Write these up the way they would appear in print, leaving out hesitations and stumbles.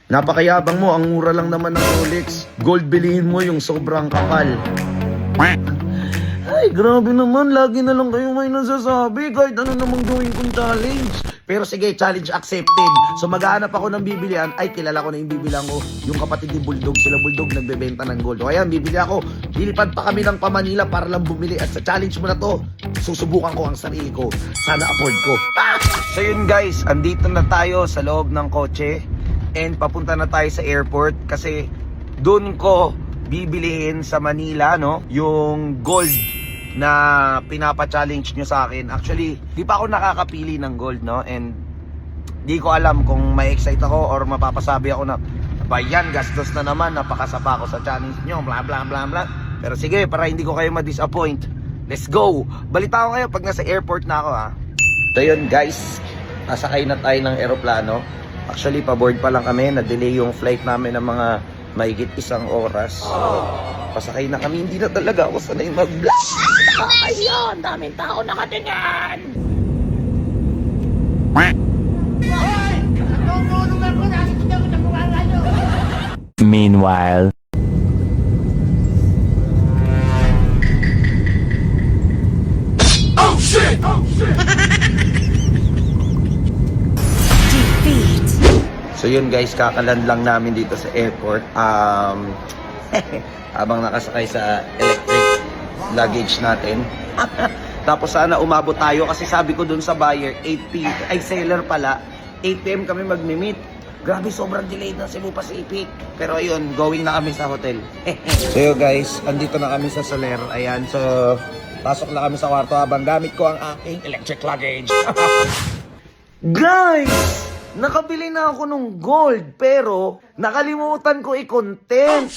Napakayabang mo, ang mura lang naman ng Rolex. Gold bilhin mo yung sobrang kapal. Ay, grabe naman. Lagi na lang kayo may nasasabi. Kahit ano namang gawin kong challenge. Pero sige, challenge accepted. So maghahanap ako ng bibilihan. Ay, kilala ko na yung bibilihan ko. Yung kapatid ni Bulldog. Sila Bulldog nagbebenta ng gold. O ayan, bibili ako. Lilipad pa kami ng Pamanila para lang bumili. At sa challenge mo na to, susubukan ko ang sarili ko. Sana afford ko. So yun guys, andito na tayo sa loob ng kotse. And papunta na tayo sa airport. Kasi doon ko bibilihin sa Manila, no? Yung gold na pinapa-challenge nyo sa akin. Actually, di pa ako nakakapili ng gold, no? And di ko alam kung may excite ako or mapapasabi ako na bayan, gastos na naman, napakasapa ako sa challenge nyo, bla bla bla bla. Pero sige, para hindi ko kayo ma-disappoint, let's go! Balita ko kayo pag nasa airport na ako, ha? So yun guys, nasakay na tayo ng aeroplano. Actually, pa-board pa lang kami, na-delay yung flight namin ng mga mahigit 1 oras. So, pasakay na kami, hindi na talaga ako sanay mag-vlog. Ayun, daming tao nakatingin. Meanwhile. Oh shit! Oh shit! Defeat. So yun guys, kakaland lang namin dito sa airport. Habang nakasakay sa electric luggage natin. Tapos sana umabot tayo kasi sabi ko dun sa buyer, 8 p.m. ay seller pala, 8 p.m. kami magmi-meet. Grabe, sobrang delayed ng Cebu Pacific. Pero ayun, going na kami sa hotel. So yun guys, andito na kami sa Soler. Ayan, so pasok na kami sa kwarto habang gamit ko ang aking electric luggage. Guys! Nakabili na ako ng gold, pero nakalimutan ko i-content.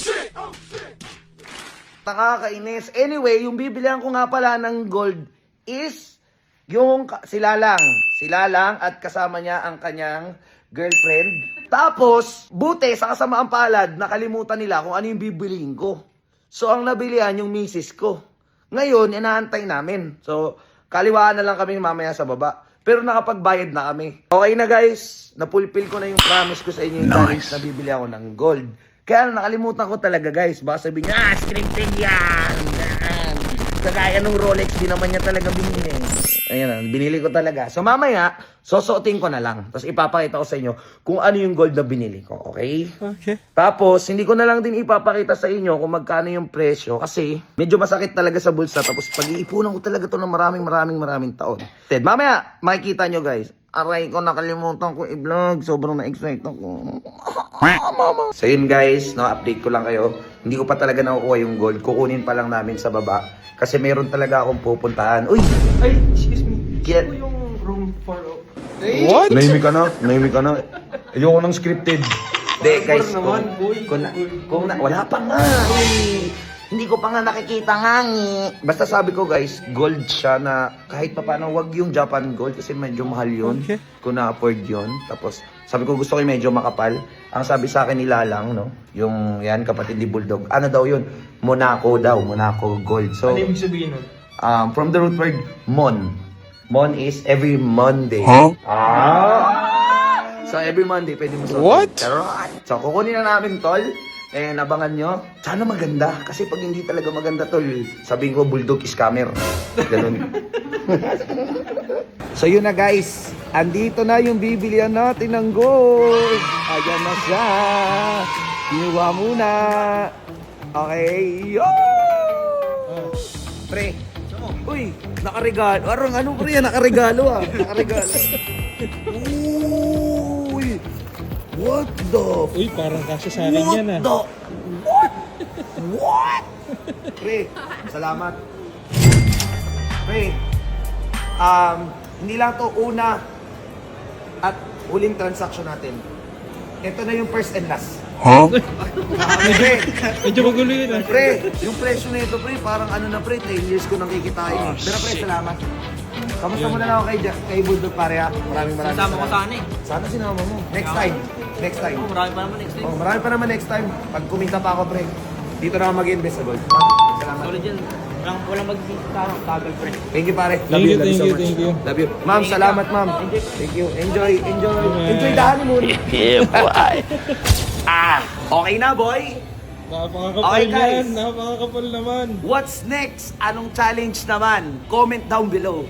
Nakakainis. Anyway, yung bibilihan ko nga pala ng gold is yung sila lang at kasama niya ang kanyang girlfriend. Tapos, buti sa kasamaang palad, nakalimutan nila kung ano yung bibilihin ko. So, ang nabilihan yung misis ko. Ngayon, inaantay namin. So, kaliwaan na lang kami mamaya sa baba. Pero nakapagbayad na kami. Okay na guys, napulpil ko na yung promise ko sa inyo yung challenge na bibili ako ng gold. Kaya nakalimutan ko talaga guys. Baka sabihin niya, scripted yan. Kagaya ng Rolex, di naman niya talaga binili. Ayan, binili ko talaga. So mamaya, sosuotin ko na lang. Tapos ipapakita ko sa inyo kung ano yung gold na binili ko. Okay? Okay. Tapos, Hindi ko na lang din ipapakita sa inyo kung magkano yung presyo kasi medyo masakit talaga sa bulsa. Tapos pag-iipunan ko talaga to ng maraming taon. Ted, mamaya makikita nyo guys. Aray ko, nakalimutan ko i-vlog. Sobrang na-excite ako. Mama. So yun guys, update ko lang kayo. Hindi ko pa talaga nakukuha yung gold. Kukunin pa lang namin sa baba. Kasi meron talaga akong pupuntahan. Uy! Ay, excuse me. Kaya- Ito yung room 4. what? Nahimik ka na. Ayoko ng scripted. Hindi guys, naman, boy. wala pa nga. Uy. Hindi ko pa nga nakikita hangi. Basta sabi ko guys, gold siya na kahit pa paano wag yung Japan gold kasi medyo mahal yun. Okay. Kung na-afford yun. Tapos sabi ko gusto ko yung medyo makapal. Ang sabi sa akin nila lang, no? Yung yan, kapatid ni Bulldog. Ano daw yun? Monaco daw. Monaco gold. So, Ano ibig sabihin nun? from the root word, Mon. Mon is every Monday. Huh? So, every Monday, pwede mo suotin. What? Alright. So, kukunin na namin, tol. And abangan nyo. Sana maganda. Kasi pag hindi talaga maganda, tol, sabihin ko, Bulldog scammer. Ganun. So, yun na, guys. Andito na yung bibilihan natin ng gold. Ayan na siya. Kinuha muna. Okay. Yo! Pre. Uy, nakaregalo. Arang ano pre, nakaregalo ah. Nakaregalo. Uy. What the? Uy, parang kasya sa akin yan ah. What? What? Pre, salamat. Pre, hindi lang to una at huling transaction natin. Ito na yung first and last. Huh? Pre, Medyo magulo yun ah. pre, yung presyo nito pre, parang ano na pre, 10 years ko nang kikitain. Pero pre, salamat. Kamusta mo na lang ako kay Bulldog pare ha? Maraming Sama ko salamat. sana eh. Sana sinama mo. Next time. Next time. Marami pa naman next time. Oh, marami pa naman next time. Pag kumita pa ako pre, dito na ako mag-invest sa gold. Salamat. Solid yan. Walang mag-tarang tagal, pre. Thank you, pare. Thank you, love thank so you, much. thank you. Love you. Ma'am, salamat, ma'am. Thank you. Enjoy Yeah. the honeymoon. Yeah, boy. Okay na, boy. Napakakapal Okay, guys. yan. Napakakapal naman. What's next? Anong challenge naman? Comment down below.